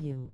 you.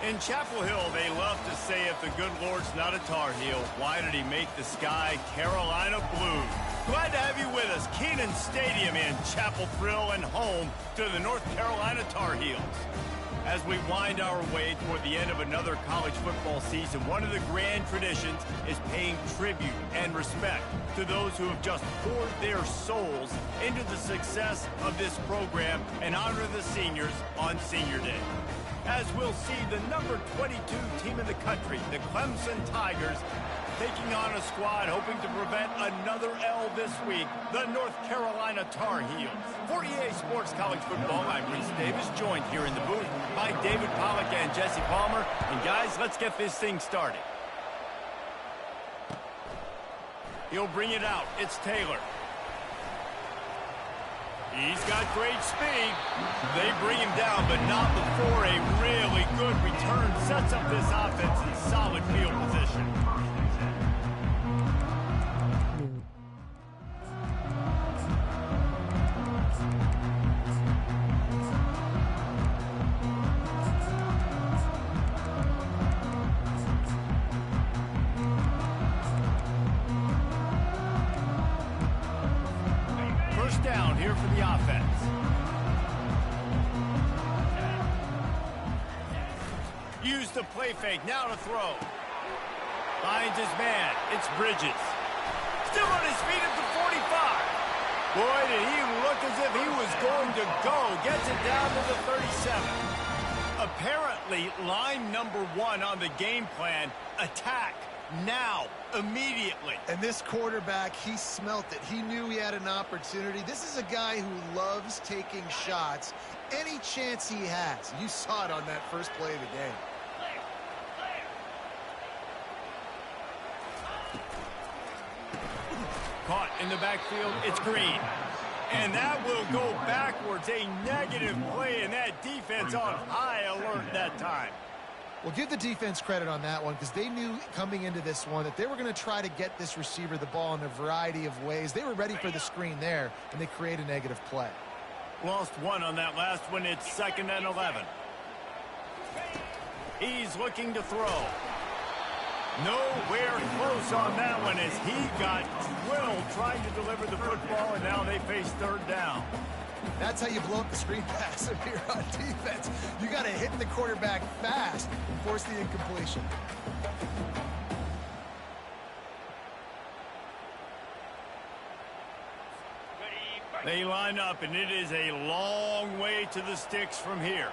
In Chapel Hill, they love to say if the good Lord's not a Tar Heel, why did he make the sky Carolina blue? Glad to have you with us. Kenan Stadium in Chapel Thrill and home to the North Carolina Tar Heels. As we wind our way toward the end of another college football season, one of the grand traditions is paying tribute and respect to those who have just poured their souls into the success of this program and honor the seniors on Senior Day. As we'll see the number 22 team in the country, the Clemson Tigers, taking on a squad hoping to prevent another L this week, the North Carolina Tar Heels. For EA Sports College Football, I'm Reese Davis, joined here in the booth by David Pollack and Jesse Palmer. And guys, let's get this thing started. He'll bring it out. It's Taylor. He's got great speed. They bring him down, but not before a really good return sets up this offense in solid field position. First down here for the offense. Use the play fake, now to throw. Finds his man, it's Bridges. Still on his feet at the 45. Boy, did he look as if he was going to go. Gets it down to the 37. Apparently, line number 1 on the game plan, attack. Now, immediately. And this quarterback, he smelt it. He knew he had an opportunity. This is a guy who loves taking shots any chance he has. You saw it on that first play of the game. Caught in the backfield, it's Green. And that will go backwards. A negative play, and that defense on high alert that time. Well, give the defense credit on that one because they knew coming into this one that they were going to try to get this receiver the ball in a variety of ways. They were ready for the screen there, and they create a negative play. Lost one on that last one. It's 2nd and 11. He's looking to throw. Nowhere close on that one as he got drilled trying to deliver the football, and now they face 3rd down. That's how you blow up the screen pass if you're on defense. You got to hit the quarterback fast and force the incompletion. They line up, and it is a long way to the sticks from here.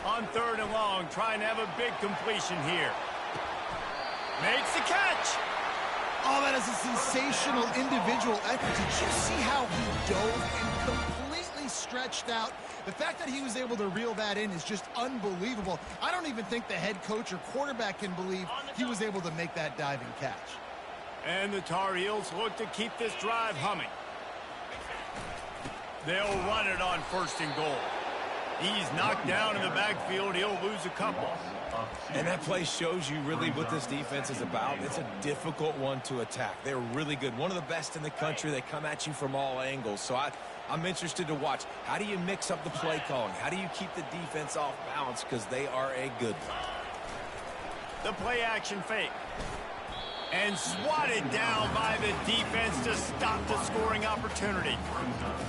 On 3rd and long, trying to have a big completion here. Makes the catch. Oh, that is a sensational individual effort. Did you see how he dove and completely stretched out? The fact that he was able to reel that in is just unbelievable. I don't even think the head coach or quarterback can believe he was able to make that diving catch. And the Tar Heels look to keep this drive humming. They'll run it on 1st and goal. He's knocked down in the backfield. He'll lose a couple. And that play shows you really what this defense is about. It's a difficult one to attack. They're really good. One of the best in the country. They come at you from all angles. So I'm interested to watch. How do you mix up the play calling? How do you keep the defense off balance? Because they are a good one. The play action fake. And swatted down by the defense to stop the scoring opportunity.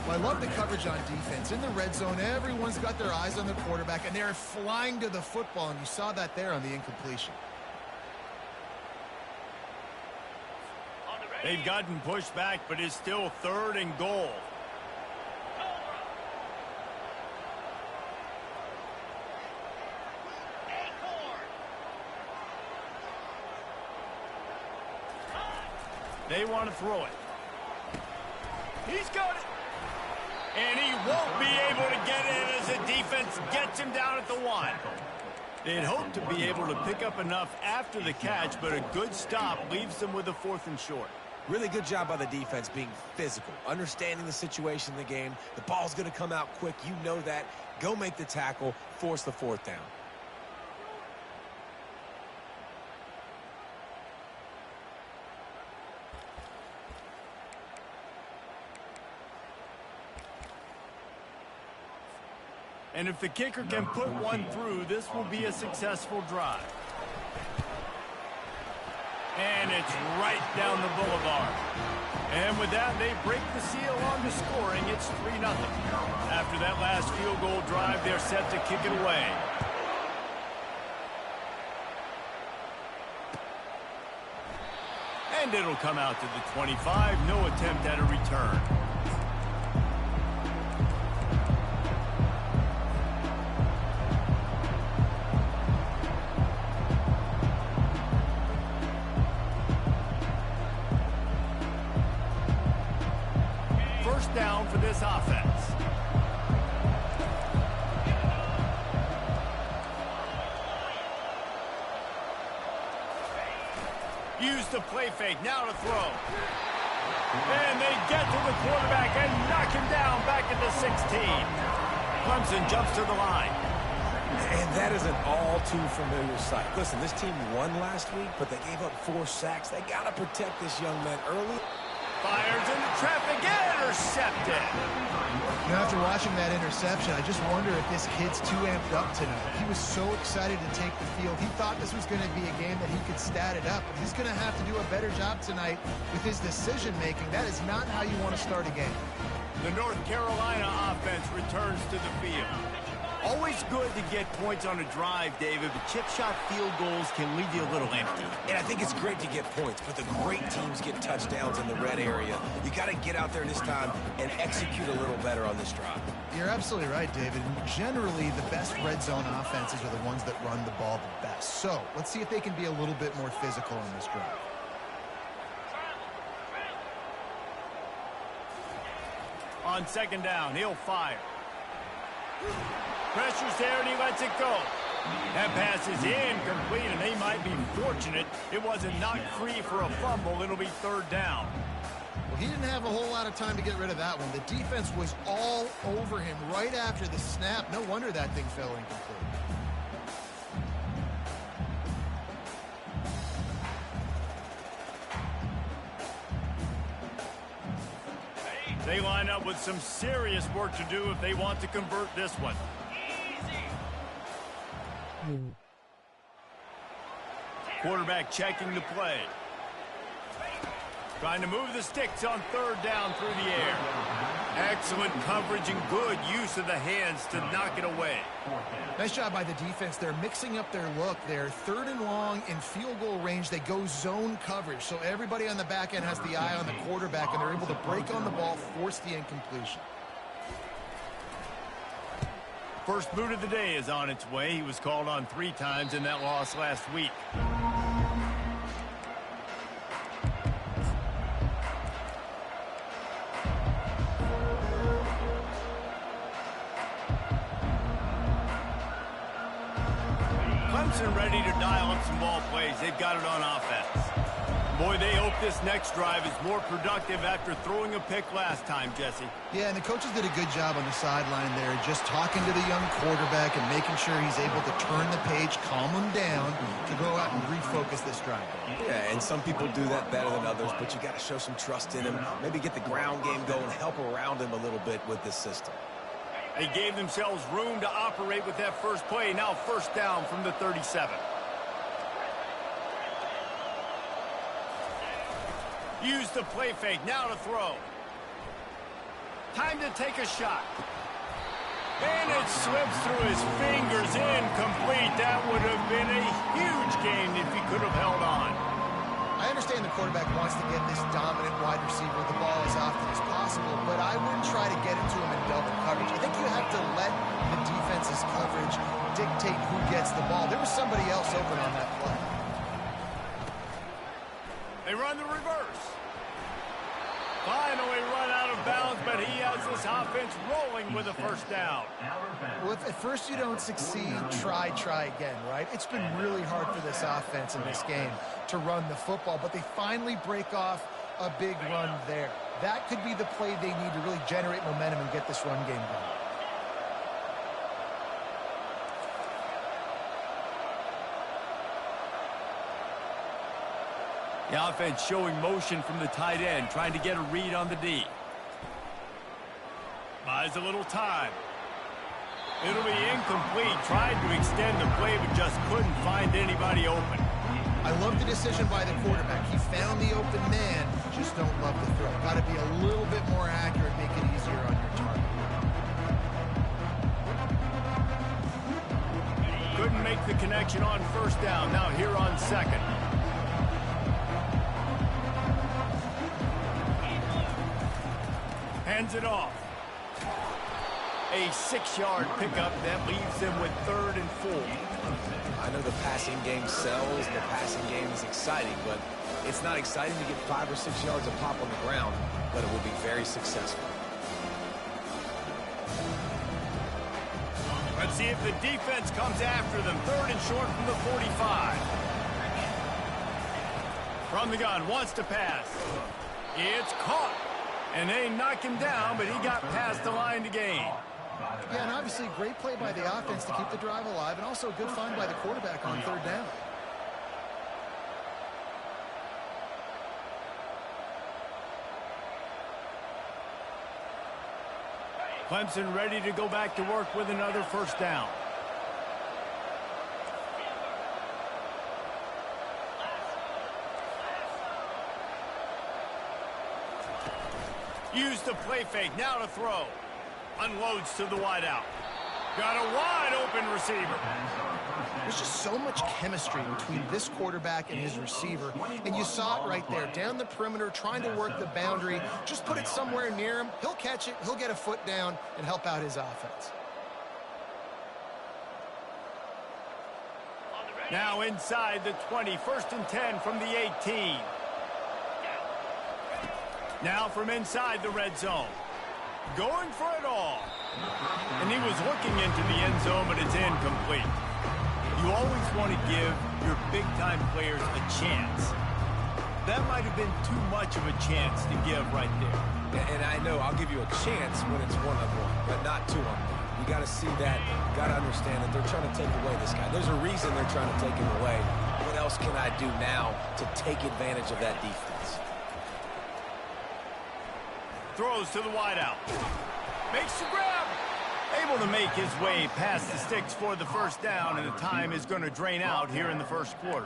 Well, I love the coverage on defense. In the red zone, everyone's got their eyes on the quarterback, and they're flying to the football, and you saw that there on the incompletion. They've gotten pushed back, but it's still 3rd and goal. They want to throw it. He's got it. And he won't be able to get in as the defense gets him down at the 1. They'd hoped to be able to pick up enough after the catch, but a good stop leaves them with a 4th and short. Really good job by the defense being physical, understanding the situation in the game. The ball's going to come out quick. You know that. Go make the tackle, force the 4th down. And if the kicker can put one through, this will be a successful drive. And it's right down the boulevard. And with that, they break the seal on to scoring. It's 3-0. After that last field goal drive, they're set to kick it away. And it'll come out to the 25. No attempt at a return. First down for this offense. Use the play fake, now to throw. And they get to the quarterback and knock him down back at the 16. Clemson jumps to the line. And that is an all too familiar sight. Listen, this team won last week, but they gave up 4 sacks. They got to protect this young man early. Fires into traffic, intercepted. You know, after watching that interception, I just wonder if this kid's too amped up tonight. He was so excited to take the field. He thought this was going to be a game that he could stat it up. But he's going to have to do a better job tonight with his decision-making. That is not how you want to start a game. The North Carolina offense returns to the field. Always good to get points on a drive, David, but chip shot field goals can leave you a little empty. And I think it's great to get points, but the great teams get touchdowns in the red area. You got to get out there this time and execute a little better on this drive. You're absolutely right, David. And generally, the best red zone offenses are the ones that run the ball the best. So let's see if they can be a little bit more physical on this drive. On second down, he'll fire. Pressure's there, and he lets it go. That pass is incomplete, and they might be fortunate it wasn't knocked free for a fumble. It'll be third down. Well, he didn't have a whole lot of time to get rid of that one. The defense was all over him right after the snap. No wonder that thing fell incomplete. They line up with some serious work to do if they want to convert this one. Quarterback checking the play. Trying to move the sticks on third down through the air. Excellent coverage and good use of the hands to knock it away. Nice job by the defense. They're mixing up their look. They're third and long in field goal range. They go zone coverage. So everybody on the back end has the eye on the quarterback, and they're able to break on the ball, force the incompletion. First boot of the day is on its way. He was called on 3 times in that loss last week. Clemson ready to dial up some ball plays. They've got it on offense. Boy, they hope this next drive is more productive after throwing a pick last time, Jesse. Yeah, and the coaches did a good job on the sideline there, just talking to the young quarterback and making sure he's able to turn the page, calm him down, to go out and refocus this drive. Yeah, and some people do that better than others, but you got to show some trust in him. Maybe get the ground game going, help around him a little bit with this system. They gave themselves room to operate with that first play. Now first down from the 37. Use the play fake. Now to throw. Time to take a shot. And it slips through his fingers. Incomplete. That would have been a huge gain if he could have held on. I understand the quarterback wants to get this dominant wide receiver the ball as often as possible, but I wouldn't try to get into him in double coverage. I think you have to let the defense's coverage dictate who gets the ball. There was somebody else open on that play. They run the reverse. Finally run out of bounds, but he has this offense rolling with a first down. Well, if at first you don't succeed, try again, right? It's been really hard for this offense in this game to run the football, but they finally break off a big run there. That could be the play they need to really generate momentum and get this run game going. The offense showing motion from the tight end, trying to get a read on the D. Buys a little time. It'll be incomplete. Tried to extend the play, but just couldn't find anybody open. I love the decision by the quarterback. He found the open man, just don't love the throw. Got to be a little bit more accurate, make it easier on your target. Couldn't make the connection on first down. Now here on second. Hands it off. A 6-yard pickup that leaves them with 3rd and 4. I know the passing game sells, the passing game is exciting, but it's not exciting to get 5 or 6 yards of pop on the ground, but it will be very successful. Let's see if the defense comes after them. 3rd and short from the 45. From the gun, wants to pass. It's caught. And they knock him down, but he got past the line to gain. Yeah, and obviously great play by the offense to keep the drive alive, and also a good find by the quarterback on third down. Clemson ready to go back to work with another first down. Use the play fake, now to throw. Unloads to the wideout. Got a wide open receiver. There's just so much chemistry between this quarterback and his receiver, and you saw it right there. Down the perimeter, trying to work the boundary. Just put it somewhere near him. He'll catch it, he'll get a foot down, and help out his offense. Now inside the 20, 1st and 10 from the 18. Now from inside the red zone. Going for it all. And he was looking into the end zone, but it's incomplete. You always want to give your big-time players a chance. That might have been too much of a chance to give right there. And I know I'll give you a chance when it's one-on-one, but not two-on-one. You got to see that. Got to understand that they're trying to take away this guy. There's a reason they're trying to take him away. What else can I do now to take advantage of that defense? Throws to the wideout. Makes the grab. Able to make his way past the sticks for the first down, and the time is going to drain out here in the first quarter.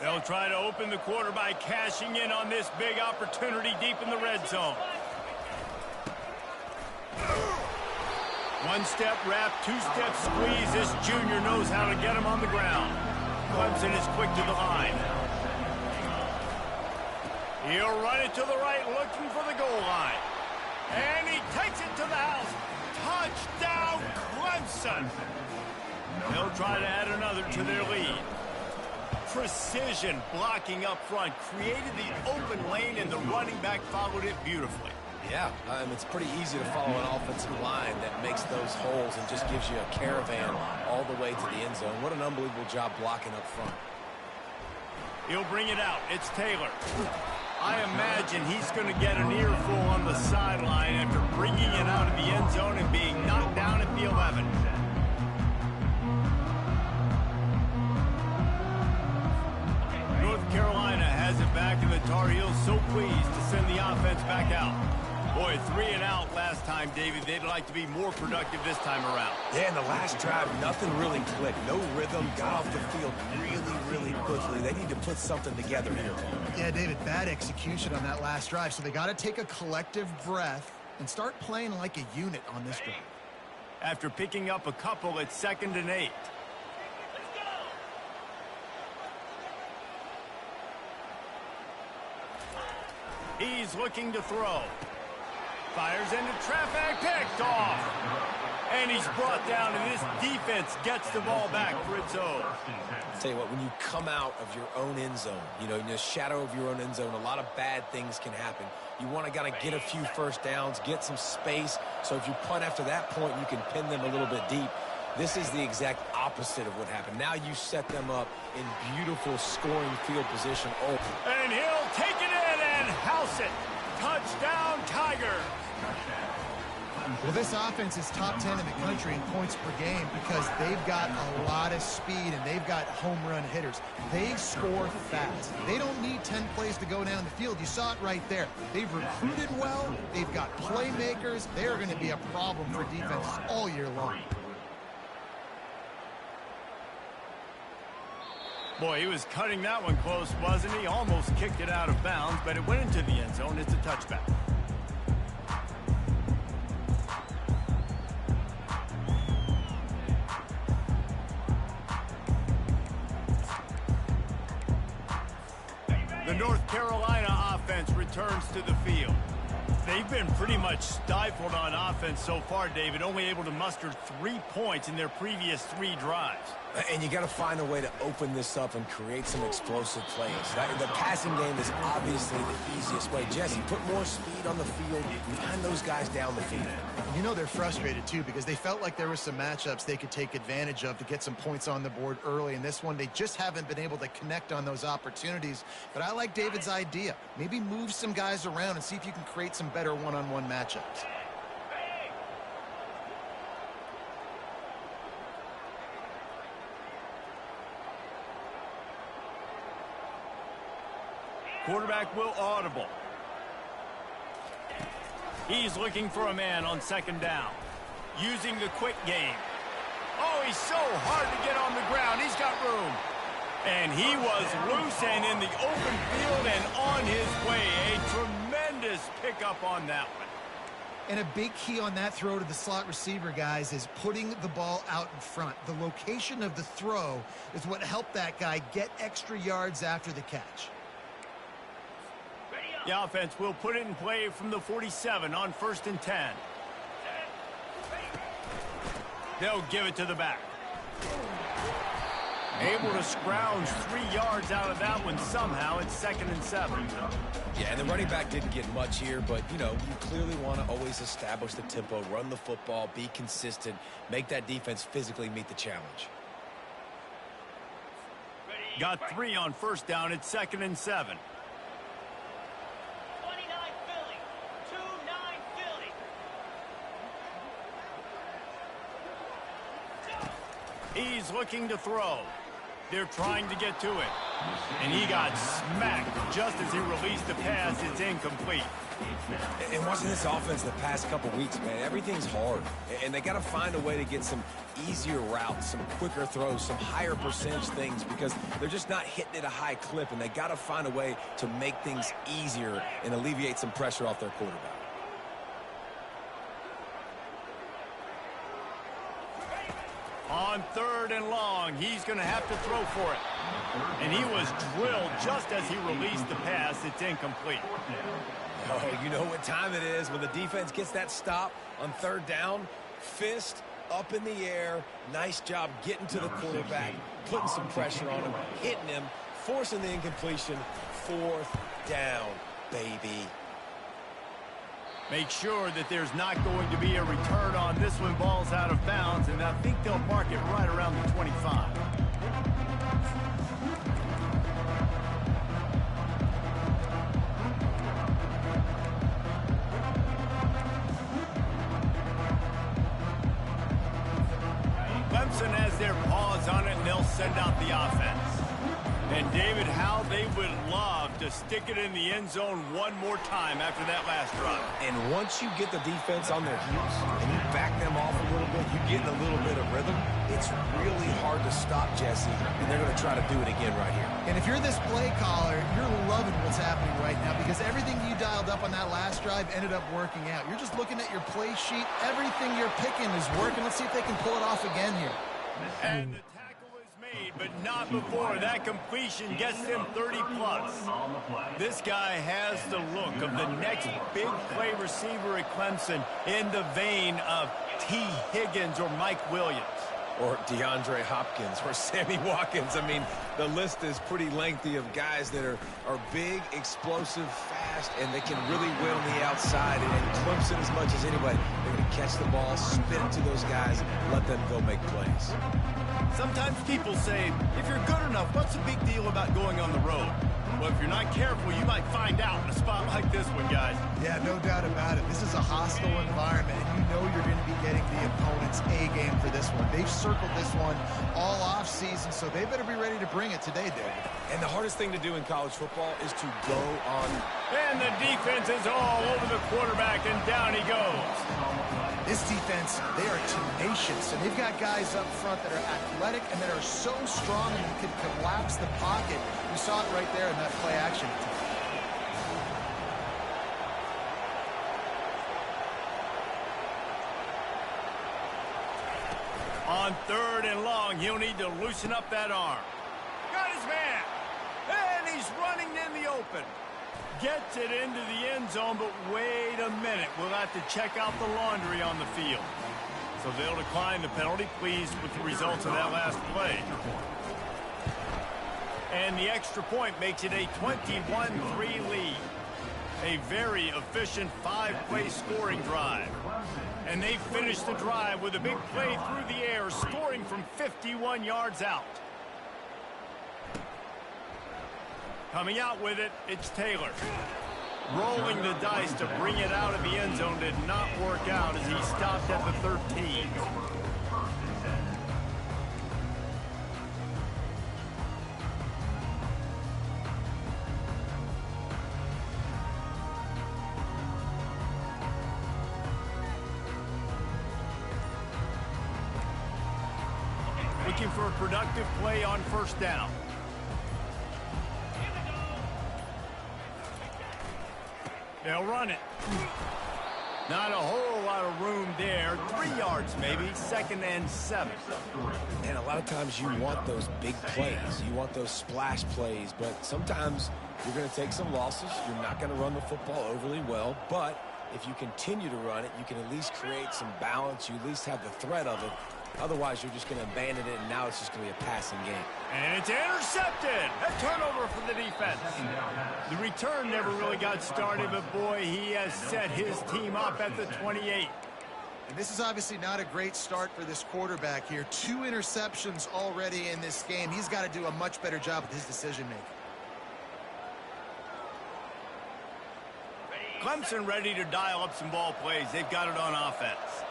They'll try to open the quarter by cashing in on this big opportunity deep in the red zone. One-step wrap, two-step squeeze. This junior knows how to get him on the ground. Clemson is quick to the line. He'll run it to the right, looking for the goal line. And he takes it to the house. Touchdown, Clemson! They'll try to add another to their lead. Precision blocking up front, created the open lane, and the running back followed it beautifully. Yeah, it's pretty easy to follow an offensive line that makes those holes and just gives you a caravan all the way to the end zone. What an unbelievable job blocking up front. He'll bring it out. It's Taylor. I imagine he's going to get an earful on the sideline after bringing it out of the end zone and being knocked down at the 11. North Carolina has it back, and the Tar Heels so pleased to send the offense back out. Boy, 3 and out last time, David. They'd like to be more productive this time around. Yeah, in the last drive, nothing really clicked. No rhythm, got off the field really quickly. They need to put something together here. Yeah, David, bad execution on that last drive, so they got to take a collective breath and start playing like a unit on this drive. After picking up a couple, it's 2nd and 8. He's looking to throw. Fires into traffic, picked off. And he's brought down, and this defense gets the ball back for its own. I'll tell you what, when you come out of your own end zone, you know, in the shadow of your own end zone, a lot of bad things can happen. You want to get a few first downs, get some space, so if you punt after that point, you can pin them a little bit deep. This is the exact opposite of what happened. Now you set them up in beautiful scoring field position. Oh. And he'll take it in and house it. Touchdown, Tigers. Well, this offense is top 10 in the country in points per game because they've got a lot of speed and they've got home run hitters. They score fast. They don't need 10 plays to go down the field. You saw it right there. They've recruited well. They've got playmakers. They're going to be a problem for defenses all year long. Boy, he was cutting that one close, wasn't he? Almost kicked it out of bounds, but it went into the end zone. It's a touchback. The North Carolina offense returns to the field. They've been pretty much stifled on offense so far, David, only able to muster 3 points in their previous 3 drives. And you got to find a way to open this up and create some explosive plays. The passing game is obviously the easiest way. Jesse, put more speed on the field. Find those guys down the field. You know they're frustrated, too, because they felt like there were some matchups they could take advantage of to get some points on the board early. In this one, they just haven't been able to connect on those opportunities. But I like David's idea. Maybe move some guys around and see if you can create some better one-on-one matchups. Quarterback will audible. He's looking for a man on second down. Using the quick game. Oh, he's so hard to get on the ground. He's got room. And he was loose and in the open field and on his way. A tremendous pickup on that one. And a big key on that throw to the slot receiver, guys, is putting the ball out in front. The location of the throw is what helped that guy get extra yards after the catch. The offense will put it in play from the 47 on 1st and 10. They'll give it to the back. Able to scrounge 3 yards out of that one somehow. It's 2nd and 7. Yeah, and the running back didn't get much here, but, you know, you clearly want to always establish the tempo, run the football, be consistent, make that defense physically meet the challenge. Got 3 on 1st down. It's 2nd and 7. He's looking to throw. They're trying to get to it. And he got smacked just as he released the pass. It's incomplete. And watching this offense the past couple weeks, man, everything's hard. And they got to find a way to get some easier routes, some quicker throws, some higher percentage things because they're just not hitting at a high clip. And they got to find a way to make things easier and alleviate some pressure off their quarterback. On 3rd and long, he's going to have to throw for it. And he was drilled just as he released the pass. It's incomplete. Oh, you know what time it is when the defense gets that stop on 3rd down. Fist up in the air. Nice job getting to the quarterback, putting some pressure on him, hitting him, forcing the incompletion. 4th down, baby. Make sure that there's not going to be a return on this one. Ball's out of bounds, and I think they'll mark it right around the 25. Clemson has their paws on it, and they'll send out the offense. And, David, how they would love to stick it in the end zone one more time after that last drive. And once you get the defense on their heels and you back them off a little bit, you get in a little bit of rhythm, it's really hard to stop, Jesse, and they're going to try to do it again right here. And if you're this play caller, you're loving what's happening right now because everything you dialed up on that last drive ended up working out. You're just looking at your play sheet. Everything you're picking is working. Let's see if they can pull it off again here. And the tackle is made, but not before. That completion gets them 30-plus. This guy has the look of the next big play receiver at Clemson in the vein of T. Higgins or Mike Williams. Or DeAndre Hopkins or Sammy Watkins. I mean, the list is pretty lengthy of guys that are big, explosive, fast, and they can really win on the outside. And Clemson, as much as anybody, they're going to catch the ball, spin it to those guys, let them go make plays. Sometimes people say, if you're good enough, what's the big deal about going on the road? Well, if you're not careful, you might find out in a spot like this one, guys. Yeah, no doubt about it. This is a hostile environment, and you know you're going to be getting the opponent's A-game for this one. They've circled this one all off-season, so they better be ready to bring it today, David. And the hardest thing to do in college football is to go on. And the defense is all over the quarterback, and down he goes. This defense, they are tenacious, and they've got guys up front that are athletic and that are so strong and can collapse the pocket. We saw it right there in that play action. On 3rd and long, he'll need to loosen up that arm. Got his man. And he's running in the open. Gets it into the end zone, but wait a minute. We'll have to check out the laundry on the field. So they'll decline the penalty, pleased with the results of that last play. And the extra point makes it a 21-3 lead. A very efficient 5-play scoring drive. And they finish the drive with a big play through the air, scoring from 51 yards out. Coming out with it, it's Taylor. Rolling the dice to bring it out of the end zone did not work out as he stopped at the 13. Looking for a productive play on first down. They'll run it. Not a whole lot of room there. 3 yards maybe, 2nd and 7. And a lot of times you want those big plays. You want those splash plays, but sometimes you're going to take some losses. You're not going to run the football overly well, but if you continue to run it, you can at least create some balance. You at least have the threat of it. Otherwise, you're just going to abandon it, and now it's just going to be a passing game. And it's intercepted. A turnover for the defense. The return never really got started, but boy, he has set his team up at the 28. And this is obviously not a great start for this quarterback here. 2 interceptions already in this game. He's got to do a much better job with his decision-making. Clemson ready to dial up some ball plays. They've got it on offense.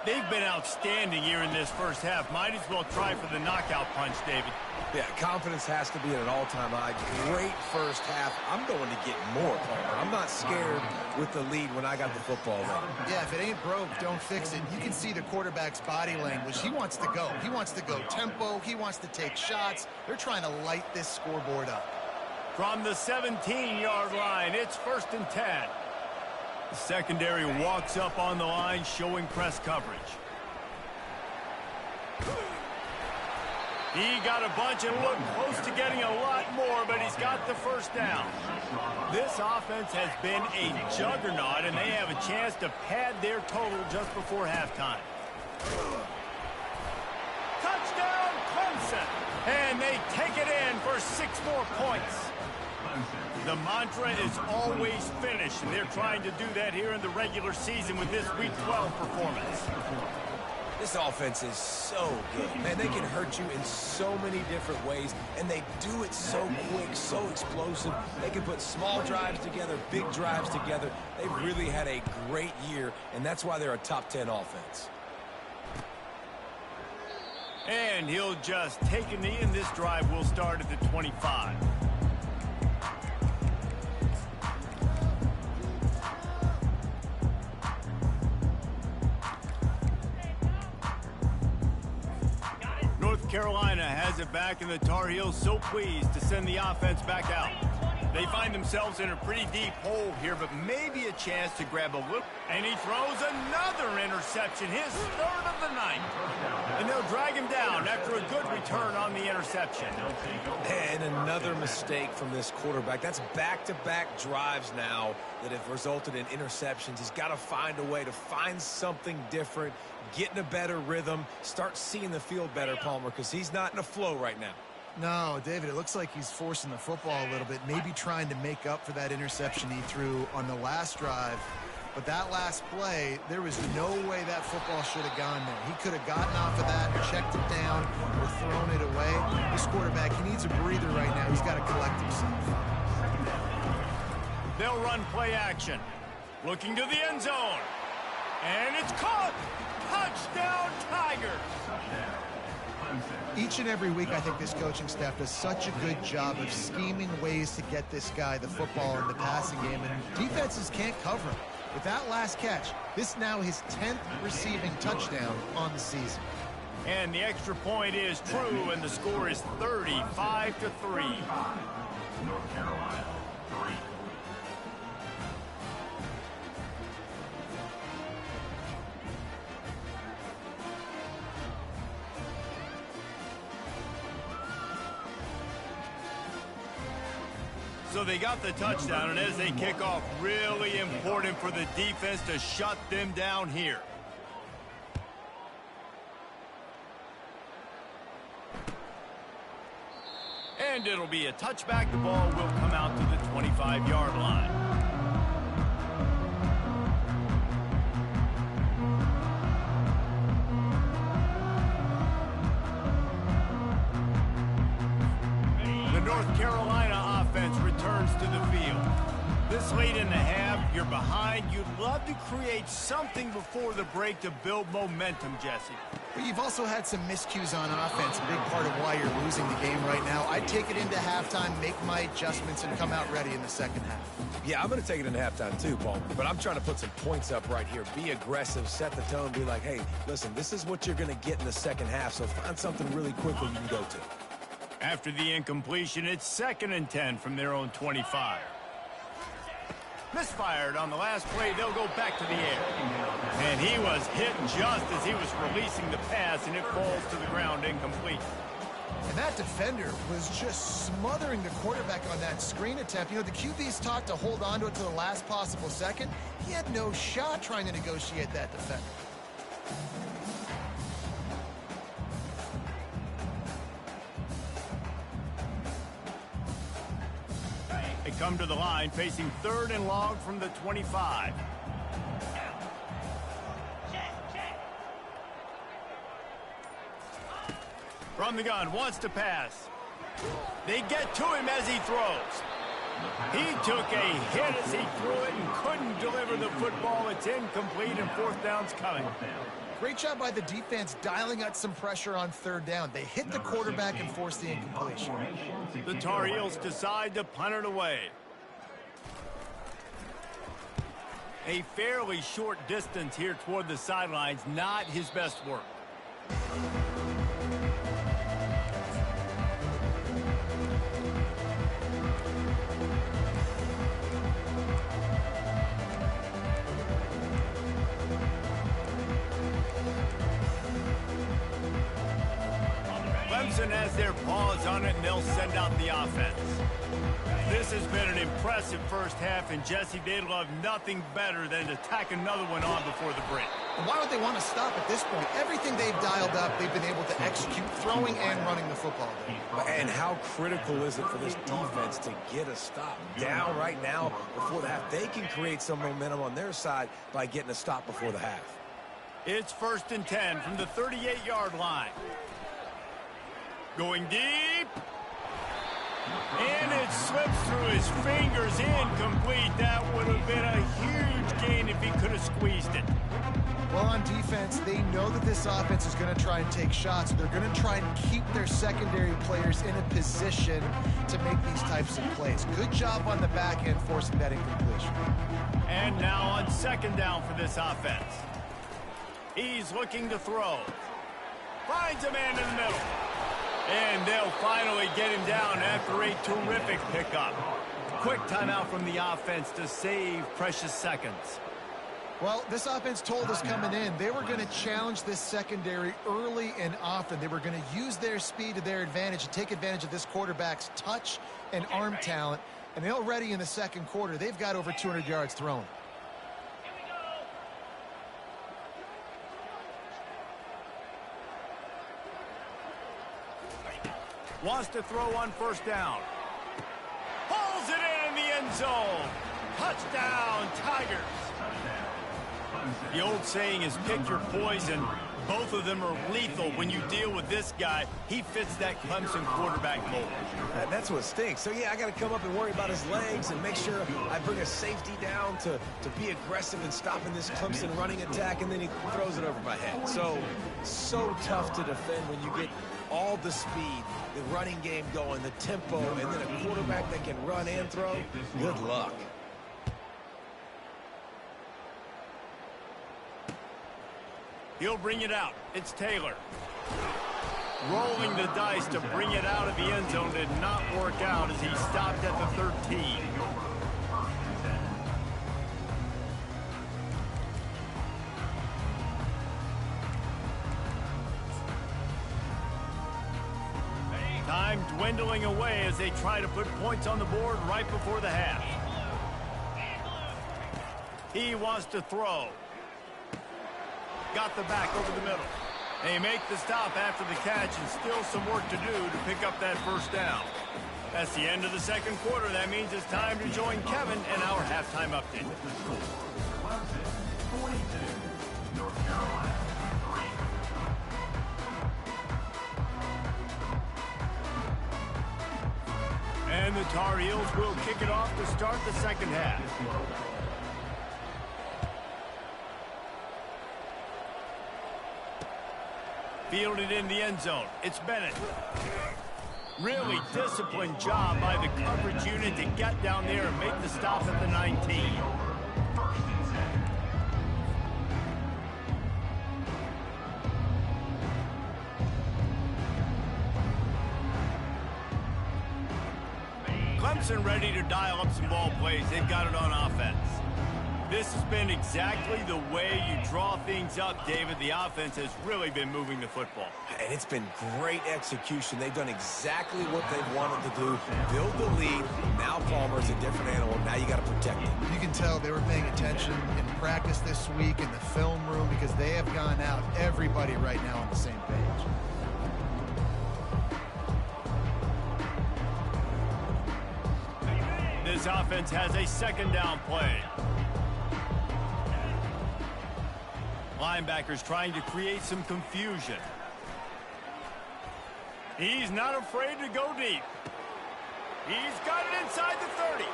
They've been outstanding here in this first half. Might as well try for the knockout punch, David. Yeah, confidence has to be at an all-time high. Great first half. I'm going to get more, Palmer. I'm not scared with the lead when I got the football there. Yeah, if it ain't broke, don't fix it. You can see the quarterback's body language. He wants to go. He wants to go tempo. He wants to take shots. They're trying to light this scoreboard up. From the 17-yard line, it's 1st and 10. The secondary walks up on the line, showing press coverage. He got a bunch and looked close to getting a lot more, but he's got the first down. This offense has been a juggernaut, and they have a chance to pad their total just before halftime. Touchdown, Clemson! And they take it in for 6 more points. The mantra is always finish, and they're trying to do that here in the regular season with this Week 12 performance. This offense is so good. Man, they can hurt you in so many different ways, and they do it so quick, so explosive. They can put small drives together, big drives together. They've really had a great year, and that's why they're a top 10 offense. And he'll just take a knee, and this drive will start at the 25. North Carolina has it back, and the Tar Heels so pleased to send the offense back out. They find themselves in a pretty deep hole here, but maybe a chance to grab a look. And he throws another interception, his 3rd of the night. And they'll drag him down after a good return on the interception. And another mistake from this quarterback. That's back-to-back drives now that have resulted in interceptions. He's got to find a way to find something different, get in a better rhythm, start seeing the field better, Palmer, because he's not in a flow right now. No, David, it looks like he's forcing the football a little bit, maybe trying to make up for that interception he threw on the last drive. But that last play, there was no way that football should have gone there. He could have gotten off of that, checked it down, or thrown it away. This quarterback, he needs a breather right now. He's got to collect himself. They'll run play action. Looking to the end zone. And it's caught! Touchdown, Tigers! Each and every week, I think this coaching staff does such a good job of scheming ways to get this guy the football in the passing game, and defenses can't cover him. With that last catch, this now his 10th receiving touchdown on the season. And the extra point is true, and the score is 35-3. North Carolina, 3. So they got the touchdown, and as they kick off, really important for the defense to shut them down here. And it'll be a touchback. The ball will come out to the 25-yard line. The North Carolina offense returns to the field. This late in the half, you're behind. You'd love to create something before the break to build momentum, Jesse. But you've also had some miscues on offense, a big part of why you're losing the game right now. I'd take it into halftime, make my adjustments, and come out ready in the second half. Yeah, I'm going to take it into halftime too, Paul. But I'm trying to put some points up right here. Be aggressive, set the tone, be like, hey, listen, this is what you're going to get in the second half, so find something really quickly you can go to. After the incompletion, it's 2nd and 10 from their own 25. Misfired on the last play. They'll go back to the air. And he was hit just as he was releasing the pass, and it falls to the ground incomplete. And that defender was just smothering the quarterback on that screen attempt. You know, the QB's taught to hold on to it to the last possible second. He had no shot trying to negotiate that defender. They come to the line facing 3rd and long from the 25. From the gun, wants to pass. They get to him as he throws. He took a hit as he threw it and couldn't deliver the football. It's incomplete and 4th down's coming. Great job by the defense dialing out some pressure on 3rd down. They hit the quarterback and forced the incompletion. The Tar Heels decide to punt it away. A fairly short distance here toward the sidelines, not his best work. Clemson has their paws on it, and they'll send out the offense. This has been an impressive first half, and Jesse, they'd love nothing better than to tack another one on before the break. And why would they want to stop at this point? Everything they've dialed up, they've been able to execute, throwing and running the football. And how critical is it for this defense to get a stop down right now before the half? They can create some momentum on their side by getting a stop before the half. It's 1st and 10 from the 38-yard line. Going deep. And it slips through his fingers, incomplete. That would have been a huge gain if he could have squeezed it. Well, on defense, they know that this offense is going to try and take shots. They're going to try and keep their secondary players in a position to make these types of plays. Good job on the back end forcing that incompletion. And now on 2nd down for this offense. He's looking to throw. Finds a man in the middle. And they'll finally get him down after a terrific pickup. Quick timeout from the offense to save precious seconds. Well, this offense told us coming in they were going to challenge this secondary early and often. They were going to use their speed to their advantage and take advantage of this quarterback's touch and arm talent. And already in the 2nd quarter, they've got over 200 yards thrown. Wants to throw on 1st down. Pulls it in the end zone. Touchdown, Tigers. The old saying is pick your poison. Both of them are lethal. When you deal with this guy, he fits that Clemson quarterback mold. That's what stinks. So, yeah, I got to come up and worry about his legs and make sure I bring a safety down to be aggressive in stopping this Clemson running attack, and then he throws it over my head. So tough to defend when you get all the speed, the running game going, the tempo, and then a quarterback that can run and throw. Good luck. He'll bring it out. It's Taylor. Rolling the dice to bring it out of the end zone did not work out as he stopped at the 13. Time dwindling away as they try to put points on the board right before the half. He wants to throw. Got the back over the middle. They make the stop after the catch, and still some work to do to pick up that 1st down. That's the end of the second quarter. That means it's time to join Kevin in our halftime update. Clemson 42, North Carolina 3. And the Tar Heels will kick it off to start the second half. Fielded in the end zone. It's Bennett. Really disciplined job by the coverage unit to get down there and make the stop at the 19. First and 10. Clemson ready to dial up some ball plays. They've got it on offense. This has been exactly the way you draw things up, David. The offense has really been moving the football. And it's been great execution. They've done exactly what they've wanted to do. Build the lead. Now Palmer's a different animal. Now you got to protect him. You can tell they were paying attention in practice this week in the film room because they have gone out, everybody right now on the same page. This offense has a second down play. Linebackers trying to create some confusion. He's not afraid to go deep. He's got it inside the 30.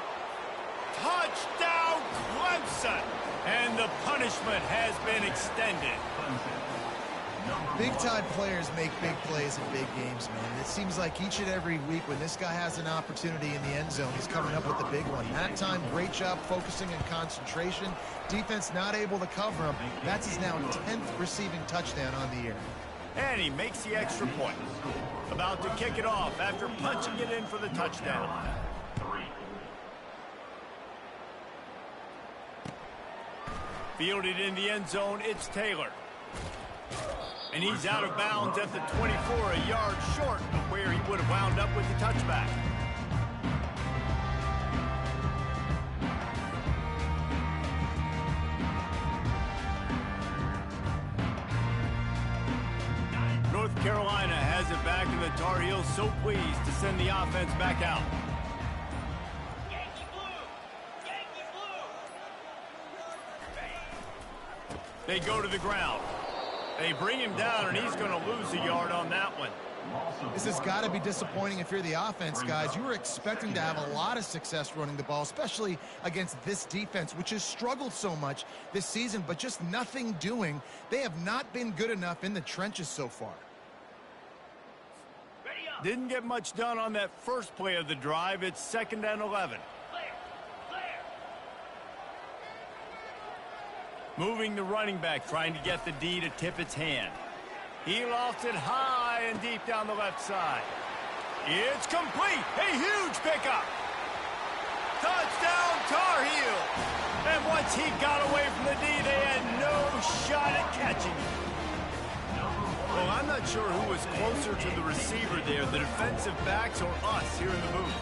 Touchdown, Clemson! And the punishment has been extended. Big-time players make big plays in big games, man. It seems like each and every week when this guy has an opportunity in the end zone, he's coming up with the big one. That time, great job focusing and concentration. Defense not able to cover him. That's his now 10th receiving touchdown on the year. And he makes the extra point. About to kick it off after punching it in for the touchdown. Fielded in the end zone, it's Taylor. And he's out of bounds at the 24, a yard short of where he would have wound up with the touchback. North Carolina has it back, and the Tar Heels so pleased to send the offense back out. They go to the ground. They bring him down, and he's going to lose a yard on that one. This has got to be disappointing if you're the offense, guys. You were expecting to have a lot of success running the ball, especially against this defense, which has struggled so much this season, but just nothing doing. They have not been good enough in the trenches so far. Didn't get much done on that first play of the drive. It's 2nd and 11. Moving the running back, trying to get the D to tip its hand. He lost it high and deep down the left side. It's complete. A huge pickup. Touchdown, Tar Heels. And once he got away from the D, they had no shot at catching him. Well, I'm not sure who was closer to the receiver there, the defensive backs or us here in the booth.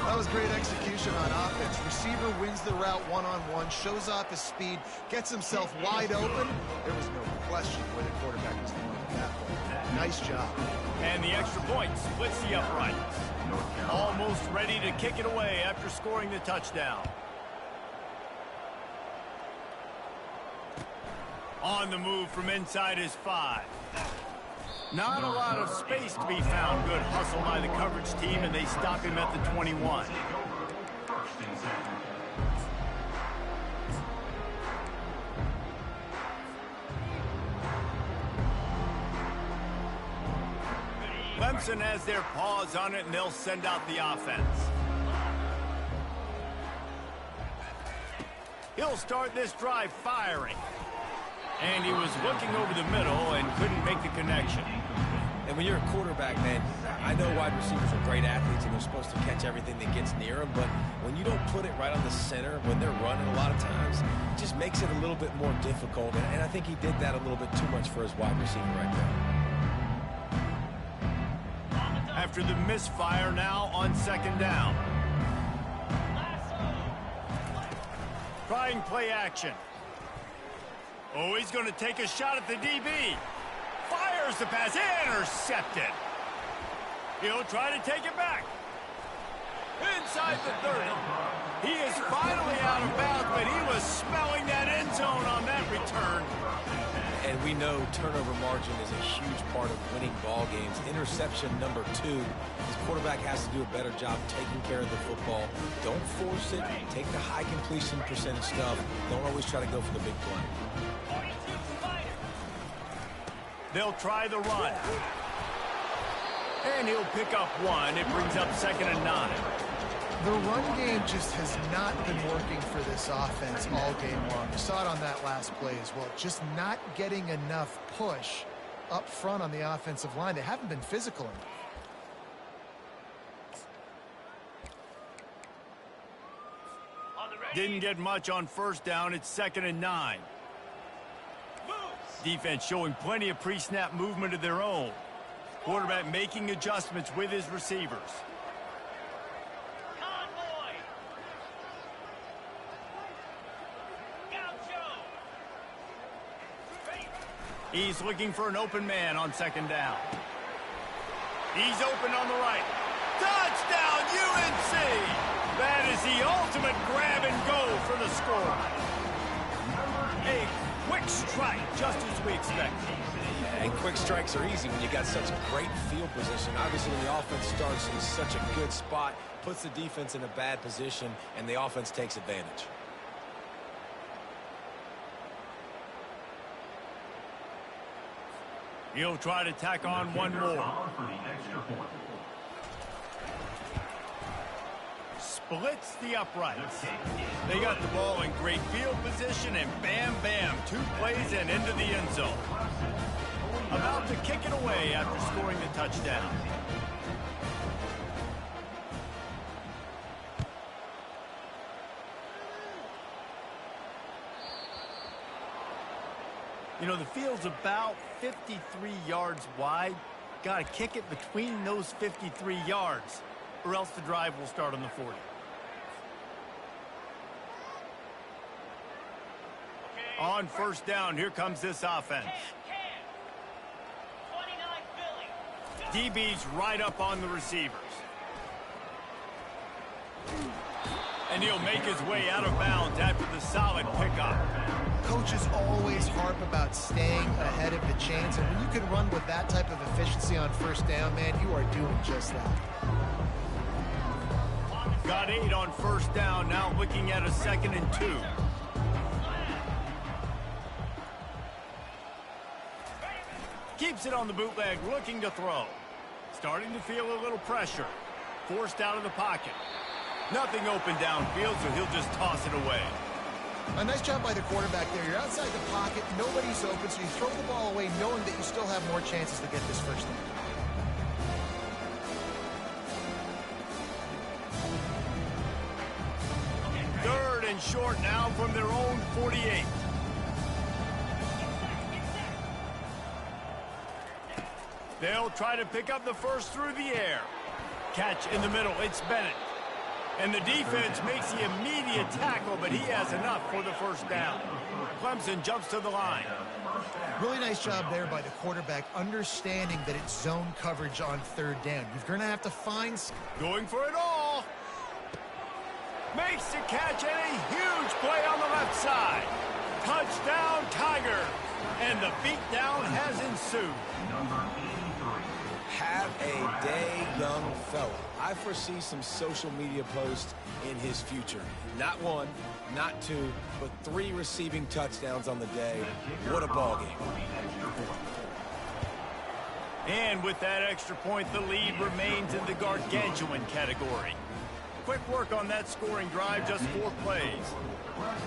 That was great execution on offense. Receiver wins the route one-on-one, shows off his speed, gets himself wide open. There was no question where the quarterback was throwing at that point. Nice job. And the extra point splits the uprights. Almost ready to kick it away after scoring the touchdown. On the move from inside his 5. Not a lot of space to be found. Good hustle by the coverage team, and they stop him at the 21. Clemson has their paws on it, and they'll send out the offense. He'll start this drive firing. And he was looking over the middle and couldn't make the connection. And when you're a quarterback, man, I know wide receivers are great athletes and they're supposed to catch everything that gets near them, but when you don't put it right on the center, when they're running a lot of times, it just makes it a little bit more difficult. And I think he did that a little bit too much for his wide receiver right there. After the misfire, now on 2nd down. Trying play action. Oh, he's going to take a shot at the DB. Fires the pass. Intercepted. He'll try to take it back. Inside the 30. He is finally out of bounds, but he was smelling that end zone on that return. And we know turnover margin is a huge part of winning ball games. Interception number 2. His quarterback has to do a better job taking care of the football. Don't force it. Take the high completion percentage stuff. Don't always try to go for the big play. They'll try the run. And he'll pick up 1. It brings up 2nd and 9. The run game just has not been working for this offense all game long. You saw it on that last play as well. Just not getting enough push up front on the offensive line. They haven't been physical enough. Didn't get much on 1st down. It's 2nd and 9. Defense showing plenty of pre-snap movement of their own. Quarterback making adjustments with his receivers. He's looking for an open man on 2nd down. He's open on the right. Touchdown, UNC! That is the ultimate grab and go for the score. A quick strike, just as we expected. And quick strikes are easy when you got such great field position. Obviously, when the offense starts in such a good spot, puts the defense in a bad position, and the offense takes advantage. He'll try to tack on one more. Splits the uprights. They got the ball in great field position, and bam, bam, 2 plays and into the end zone. About to kick it away after scoring the touchdown. You know, the field's about 53 yards wide. Got to kick it between those 53 yards, or else the drive will start on the 40. On 1st down, here comes this offense. DB's right up on the receivers. And he'll make his way out of bounds after the solid pickup. Coaches always harp about staying ahead of the chains, and when you can run with that type of efficiency on 1st down, man, you are doing just that. Got 8 on 1st down, now looking at a 2nd and 2. Keeps it on the bootleg, looking to throw. Starting to feel a little pressure. Forced out of the pocket. Nothing open downfield, so he'll just toss it away. A nice job by the quarterback there. You're outside the pocket, nobody's open, so you throw the ball away knowing that you still have more chances to get this 1st down. 3rd and short now from their own 48. They'll try to pick up the 1st through the air. Catch in the middle, it's Bennett. And the defense makes the immediate tackle, but he has enough for the 1st down. Clemson jumps to the line. Really nice job there by the quarterback, understanding that it's zone coverage on 3rd down. You're going to have to find... Going for it all. Makes the catch and a huge play on the left side. Touchdown, Tiger. And the beatdown has ensued. Have a day, young fella. I foresee some social media posts in his future. Not 1, not 2, but 3 receiving touchdowns on the day. What a ball game. And with that extra point, the lead remains in the gargantuan category. Quick work on that scoring drive, just 4 plays.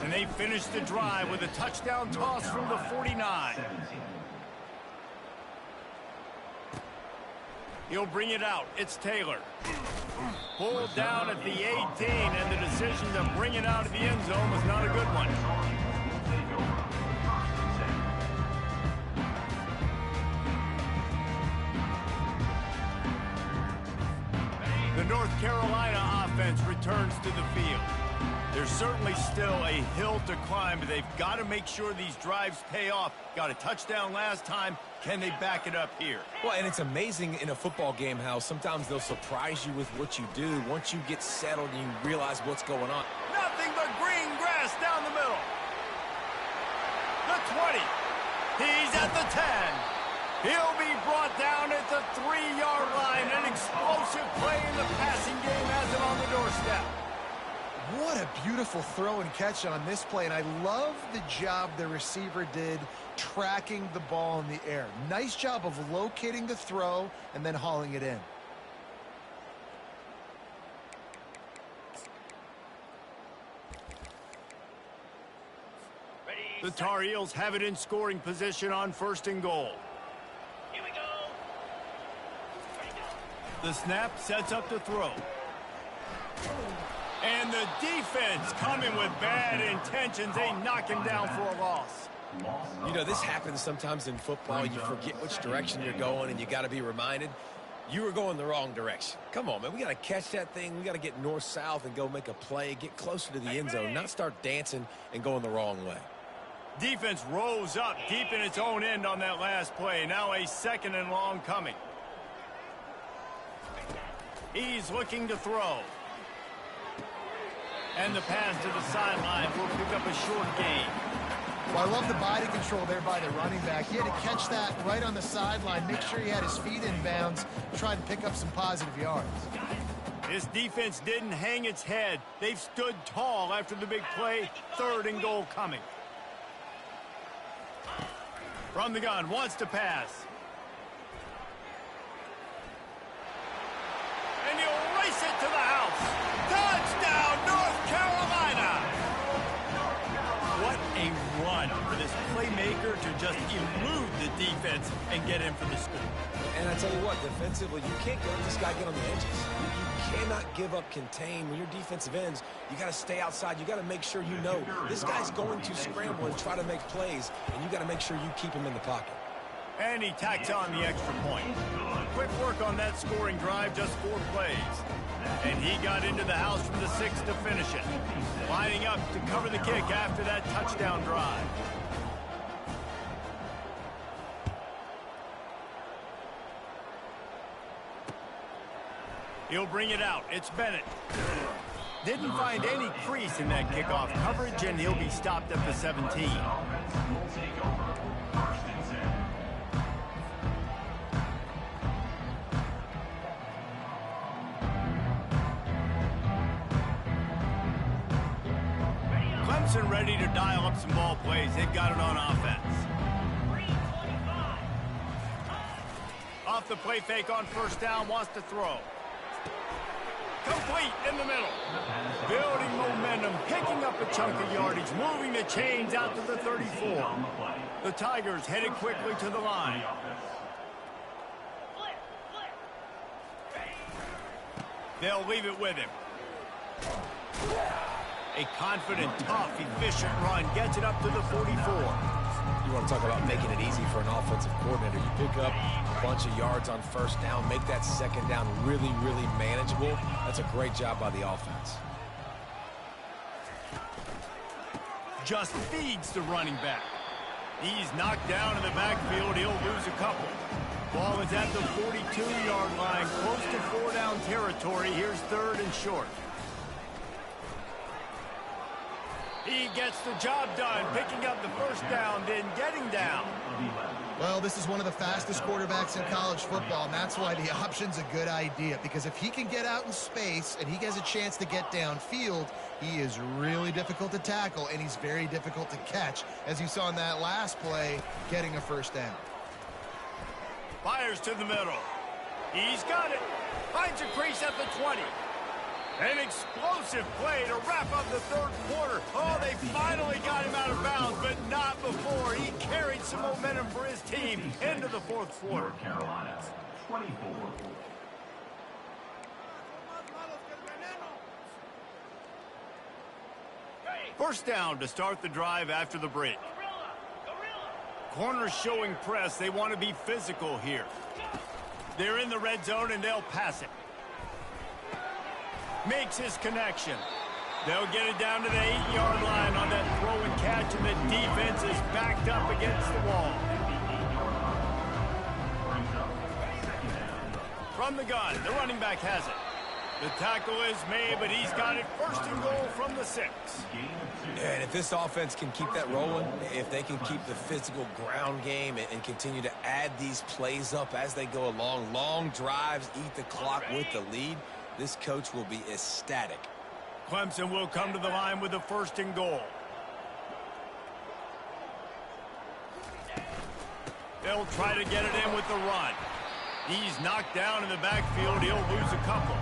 And they finish the drive with a touchdown toss from the 49. He'll bring it out. It's Taylor. Pulled down at the 18, and the decision to bring it out of the end zone was not a good one. The North Carolina offense returns to the field. There's certainly still a hill to climb, but they've got to make sure these drives pay off. Got a touchdown last time. Can they back it up here? Well, and it's amazing in a football game how sometimes they'll surprise you with what you do once you get settled and you realize what's going on. Nothing but green grass down the middle. The 20. He's at the 10. He'll be brought down at the 3-yard line. An explosive play in the passing game has him on the doorstep. What a beautiful throw and catch on this play, and I love the job the receiver did tracking the ball in the air. Nice job of locating the throw and then hauling it in. The Tar Heels have it in scoring position on 1st and goal. Here we go. The snap sets up the throw. And the defense coming with bad intentions. They knock him down for a loss. You know, this happens sometimes in football. You forget which direction you're going, and you got to be reminded you were going the wrong direction. Come on, man. We got to catch that thing. We got to get north-south and go make a play, get closer to the end zone, not start dancing and going the wrong way. Defense rose up deep in its own end on that last play. Now a 2nd and long coming. He's looking to throw. And the pass to the sideline will pick up a short gain. Well, I love the body control there by the running back. He had to catch that right on the sideline, make sure he had his feet in bounds, try to pick up some positive yards. This defense didn't hang its head. They've stood tall after the big play. 3rd and goal coming. From the gun, wants to pass. And he'll race it to the house. Touchdown, North Carolina! What a run for this playmaker to just elude the defense and get in for the score. And I tell you what, defensively, you can't let this guy get on the edges. You cannot give up contain. When your defensive ends, you got to stay outside. You got to make sure you know this guy's going to scramble and try to make plays, and you got to make sure you keep him in the pocket. And he tacks on the extra point. Quick work on that scoring drive, just 4 plays. And he got into the house from the 6 to finish it. Lining up to cover the kick after that touchdown drive. He'll bring it out. It's Bennett. Didn't find any crease in that kickoff coverage, and he'll be stopped at the 17. Clemson ready to dial up some ball plays. They've got it on offense. Off the play fake on 1st down, wants to throw. Complete in the middle. Building momentum, picking up a chunk of yardage, moving the chains out to the 34. The Tigers headed quickly to the line. They'll leave it with him. A confident, tough, efficient run gets it up to the 44. You want to talk about making it easy for an offensive coordinator. You pick up a bunch of yards on 1st down, make that 2nd down really, really manageable. That's a great job by the offense. Just feeds the running back. He's knocked down in the backfield. He'll lose a couple. Ball is at the 42-yard line, close to 4-down territory. Here's 3rd and short. He gets the job done, picking up the 1st down, then getting down. Well, this is one of the fastest quarterbacks in college football, and that's why the option's a good idea, because if he can get out in space and he has a chance to get downfield, he is really difficult to tackle, and he's very difficult to catch, as you saw in that last play, getting a 1st down. Fires to the middle. He's got it. Finds a crease at the 20. An explosive play to wrap up the 3rd quarter. Oh, they finally got him out of bounds, but not before. He carried some momentum for his team into the 4th quarter. Carolina, 24. First down to start the drive after the break. Corners showing press. They want to be physical here. They're in the red zone, and they'll pass it. Makes his connection. They'll get it down to the 8-yard line on that throw and catch, and the defense is backed up against the wall. From the gun, the running back has it. The tackle is made, but he's got it first and goal from the 6. And if this offense can keep that rolling, if they can keep the physical ground game and continue to add these plays up as they go along, long drives, eat the clock with the lead, this coach will be ecstatic. Clemson will come to the line with the first and goal. They'll try to get it in with the run. He's knocked down in the backfield. He'll lose a couple.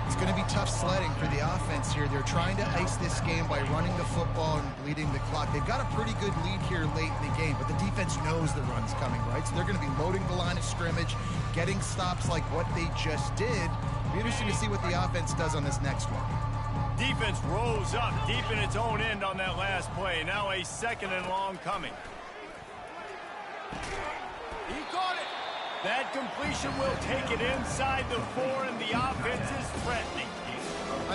It's going to be tough sledding for the offense here. They're trying to ice this game by running the football and bleeding the clock. They've got a pretty good lead here late in the game, but the defense knows the run's coming, right? So they're going to be loading the line of scrimmage, getting stops like what they just did. It'll be interesting to see what the offense does on this next one. Defense rose up deep in its own end on that last play. Now a second and long coming. He caught it. That completion will take it inside the 4, and the offense is threatening.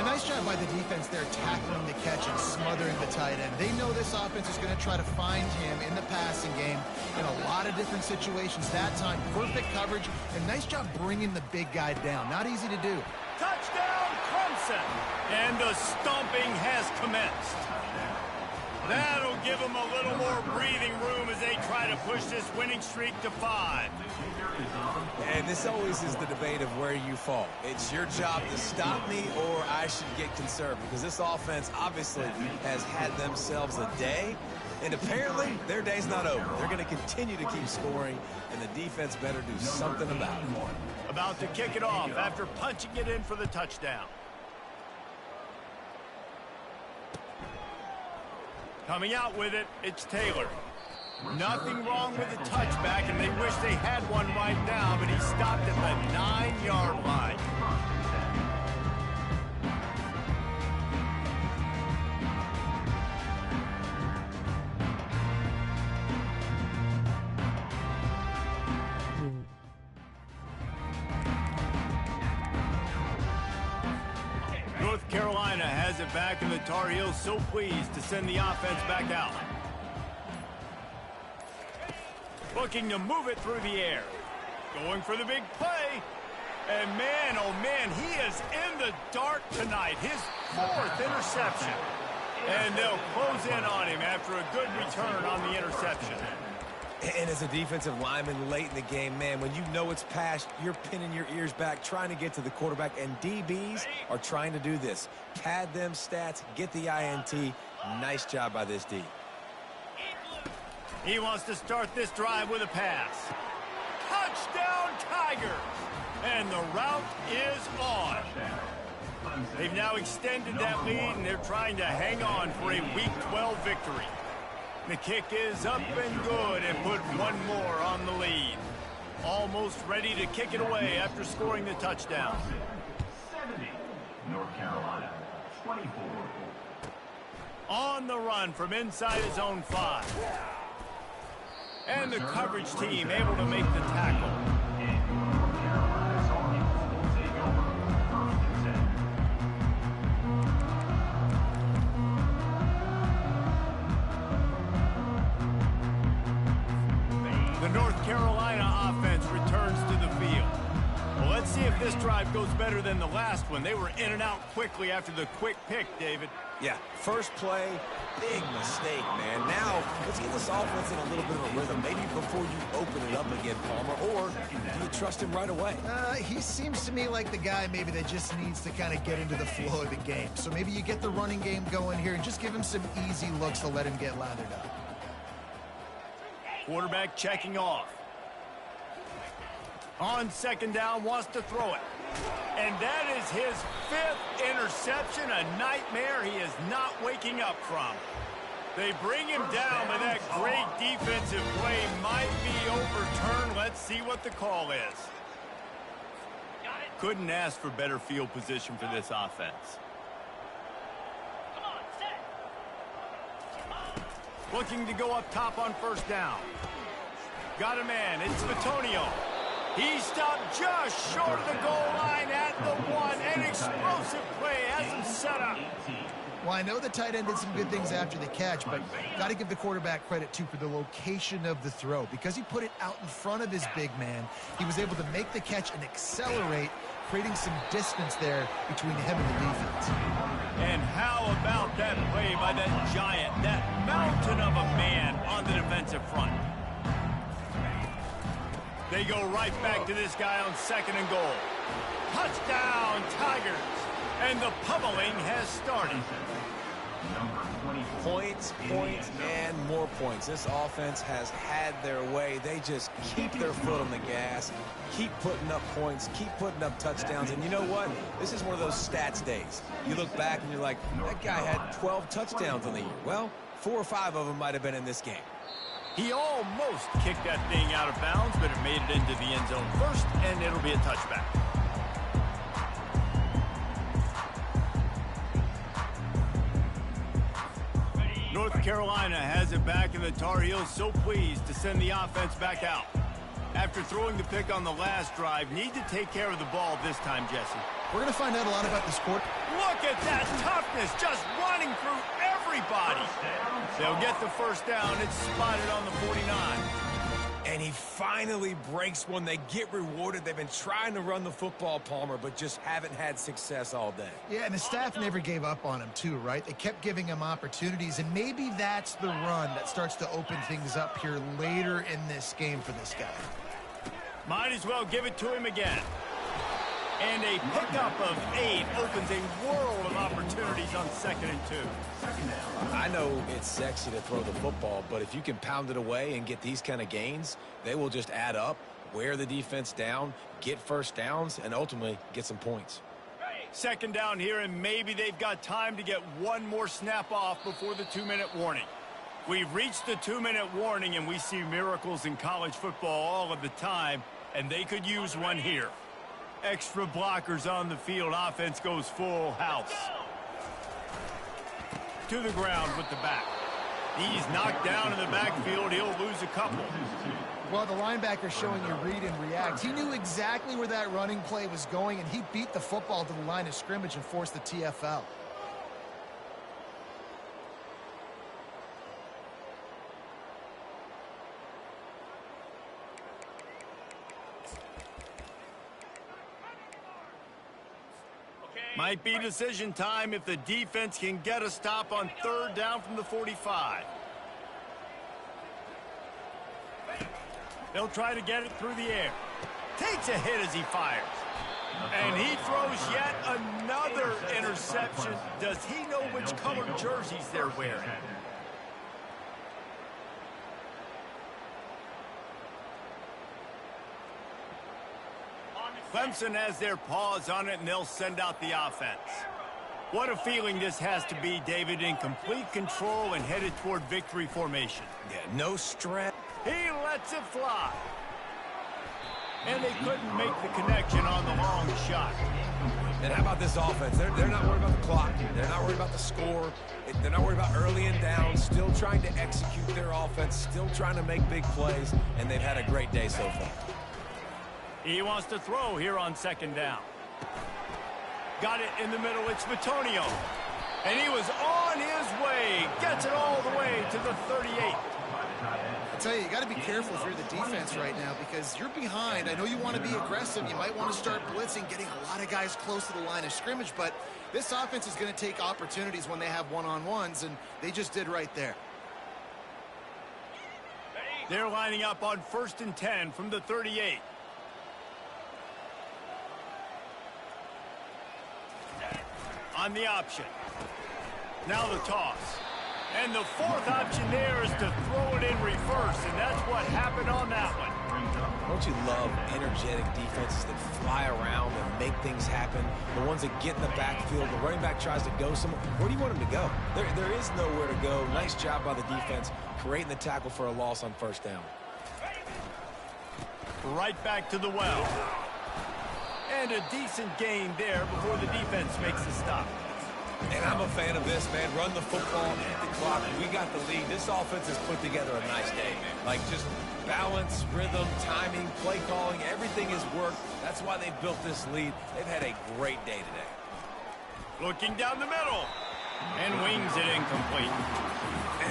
A nice job by the defense there, tackling the catch and smothering the tight end. They know this offense is going to try to find him in the passing game in a lot of different situations. That time, perfect coverage, and nice job bringing the big guy down. Not easy to do. Touchdown, Clemson! And the stomping has commenced. That'll give them a little more breathing room as they try to push this winning streak to 5. And this always is the debate of where you fall. It's your job to stop me, or I should get conservative, because this offense obviously has had themselves a day, and apparently their day's not over. They're going to continue to keep scoring, and the defense better do something about it. About to kick it off after punching it in for the touchdown. Coming out with it, it's Taylor. Nothing wrong with the touchback, and they wish they had one right now, but he stopped at the 9-yard line. North Carolina has it back, and the Tar Heels so pleased to send the offense back out. Looking to move it through the air. Going for the big play. And man, oh man, he is in the dark tonight. His 4th interception. And they'll close in on him after a good return on the interception. And as a defensive lineman late in the game, man, when you know it's past, you're pinning your ears back, trying to get to the quarterback, and DBs are trying to do this. Pad them stats, get the INT. Nice job by this D. He wants to start this drive with a pass. Touchdown, Tigers! And the route is on. They've now extended that lead, and they're trying to hang on for a Week 12 victory. The kick is up and good, and put one more on the lead. Almost ready to kick it away after scoring the touchdown. 70, North Carolina, 24. On the run from inside his own 5. And the coverage team able to make the tackle. North Carolina's offense will take over 1st and 10. The North Carolina offense returns to the field. Well, let's see if this drive goes better than the last one. They were in and out quickly after the quick pick, David. Yeah, first play, big mistake, man. Now, let's get this offense in a little bit of a rhythm. Maybe before you open it up again, Palmer, or do you trust him right away? He seems to me like the guy maybe that just needs to kind of get into the flow of the game. So maybe you get the running game going here and just give him some easy looks to let him get lathered up. Quarterback checking off. On 2nd down, wants to throw it. And that is his 5th interception, a nightmare he is not waking up from. They bring him down, but that great defensive play might be overturned. Let's see what the call is. Couldn't ask for better field position for this offense. Come on, set. Looking to go up top on 1st down. Got a man. It's Bitonio. He stopped just short of the goal line at the 1. An explosive play has him set up. Well, I know the tight end did some good things after the catch, but got to give the quarterback credit, too, for the location of the throw. Because he put it out in front of his big man, he was able to make the catch and accelerate, creating some distance there between him and the defense. And how about that play by that giant, that mountain of a man on the defensive front? They go right back to this guy on 2nd and goal. Touchdown, Tigers! And the pummeling has started. Points, points, and more points. This offense has had their way. They just keep their foot on the gas, keep putting up points, keep putting up touchdowns. And you know what? This is one of those stats days. You look back and you're like, that guy had 12 touchdowns on the year. Well, 4 or 5 of them might have been in this game. He almost kicked that thing out of bounds, but it made it into the end zone first, and it'll be a touchback. North Carolina has it back, and the Tar Heels so pleased to send the offense back out. After throwing the pick on the last drive, need to take care of the ball this time, Jesse. We're going to find out a lot about this quarter. Look at that toughness, just running through everybody. They'll get the first down. It's spotted on the 49. And he finally breaks one. They get rewarded. They've been trying to run the football, Palmer, but just haven't had success all day. Yeah, and the staff never gave up on him, too, right? They kept giving him opportunities, and maybe that's the run that starts to open things up here later in this game for this guy. Might as well give it to him again. And a pickup of 8 opens a world of opportunities on 2nd and 2. I know it's sexy to throw the football, but if you can pound it away and get these kind of gains, they will just add up, wear the defense down, get first downs, and ultimately get some points. 2nd down here, and maybe they've got time to get one more snap off before the 2-minute warning. We've reached the 2-minute warning, and we see miracles in college football all of the time, and they could use one here. Extra blockers on the field. Offense goes full house. To the ground with the back. He's knocked down in the backfield. He'll lose a couple. Well, the linebacker showing you read and react. He knew exactly where that running play was going, and he beat the football to the line of scrimmage and forced the TFL. Might be decision time if the defense can get a stop on 3rd down from the 45. They'll try to get it through the air. Takes a hit as he fires. And he throws yet another interception. Does he know which colored jerseys they're wearing? Clemson has their paws on it, and they'll send out the offense. What a feeling this has to be, David, in complete control and headed toward victory formation. Yeah, no stress. He lets it fly. And they couldn't make the connection on the long shot. And how about this offense? They're not worried about the clock. They're not worried about the score. They're not worried about early and down. Still trying to execute their offense. Still trying to make big plays. And they've had a great day so far. He wants to throw here on 2nd down. Got it in the middle. It's Bitonio. And he was on his way. Gets it all the way to the 38. I tell you got to be careful if you're the defense right now because you're behind. I know you want to be aggressive. You might want to start blitzing, getting a lot of guys close to the line of scrimmage, but this offense is going to take opportunities when they have one-on-ones, and they just did right there. They're lining up on 1st and 10 from the 38. On the option. Now the toss. And the 4th option there is to throw it in reverse, and that's what happened on that one. Don't you love energetic defenses that fly around and make things happen? The ones that get in the backfield, the running back tries to go somewhere. Where do you want him to go? There is nowhere to go. Nice job by the defense, creating the tackle for a loss on 1st down. Right back to the well. And a decent gain there before the defense makes the stop. And I'm a fan of this, man. Run the football, hit the clock. We got the lead. This offense has put together a nice day, man. Like, just balance, rhythm, timing, play calling, everything has worked. That's why they built this lead. They've had a great day today. Looking down the middle. And wings it incomplete.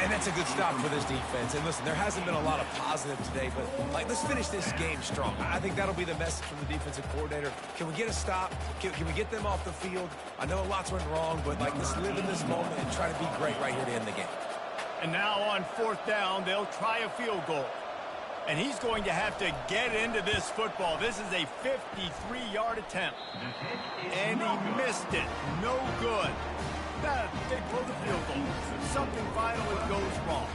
And that's a good stop for this defense. And listen, there hasn't been a lot of positive today, but let's finish this game strong. I think that'll be the message from the defensive coordinator. Can we get a stop? Can we get them off the field? I know lots went wrong, but let's live in this moment and try to be great right here to end the game. And now on 4th down, they'll try a field goal. And he's going to have to get into this football. This is a 53-yard attempt. And he missed it. No good. They blow the field goal. Something finally goes wrong.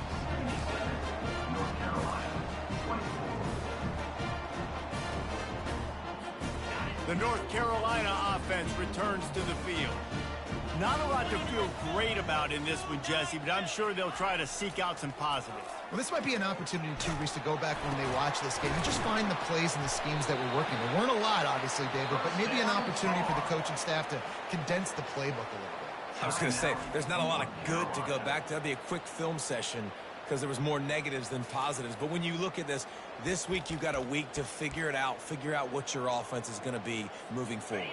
The North Carolina offense returns to the field. Not a lot to feel great about in this one, Jesse, but I'm sure they'll try to seek out some positives. Well, this might be an opportunity, too, Reese, to go back when they watch this game and just find the plays and the schemes that were working. There weren't a lot, obviously, David, but maybe an opportunity for the coaching staff to condense the playbook a little bit. I was going to say, there's not a lot of good to go back to. That'd be a quick film session because there was more negatives than positives. But when you look at this week you've got a week to figure it out, figure out what your offense is going to be moving forward.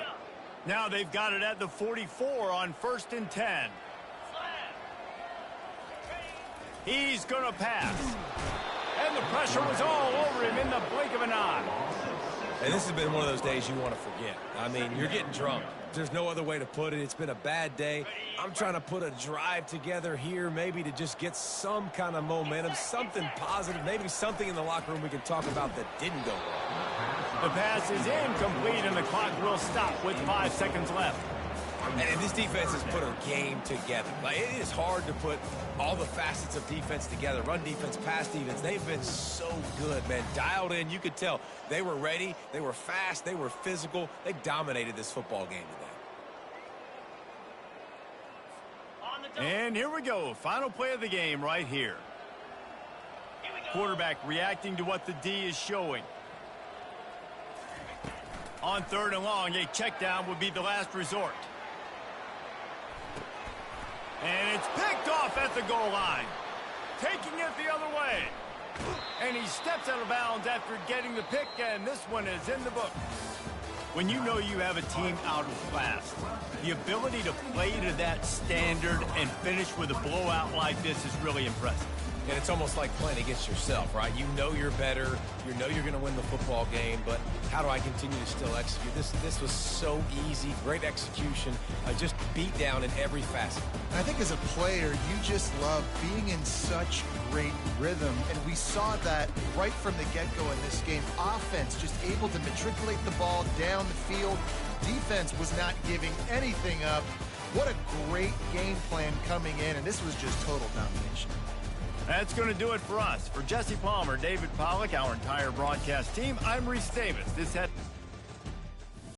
Now they've got it at the 44 on 1st and 10. He's going to pass. And the pressure was all over him in the blink of an eye. And this has been one of those days you want to forget. I mean, you're getting drunk. There's no other way to put it. It's been a bad day. I'm trying to put a drive together here maybe to just get some kind of momentum, something positive, maybe something in the locker room we can talk about that didn't go wrong. The pass is incomplete, and the clock will stop with 5 seconds left. And this defense has put a game together. It is hard to put all the facets of defense together. Run defense, pass defense. They've been so good, man. Dialed in. You could tell they were ready. They were fast. They were physical. They dominated this football game today. And here we go. Final play of the game right here. Quarterback reacting to what the D is showing. On 3rd and long, a check down would be the last resort. And it's picked off at the goal line. Taking it the other way. And he steps out of bounds after getting the pick, and this one is in the book. When you know you have a team out of class, the ability to play to that standard and finish with a blowout like this is really impressive. And it's almost like playing against yourself, right? You know you're better. You know you're going to win the football game, but how do I continue to still execute? This was so easy. Great execution. Just beat down in every facet. And I think as a player, you just love being in such great rhythm. And we saw that right from the get-go in this game. Offense just able to matriculate the ball down the field. Defense was not giving anything up. What a great game plan coming in, and this was just total domination. That's going to do it for us. For Jesse Palmer, David Pollack, our entire broadcast team, I'm Reese Davis. This has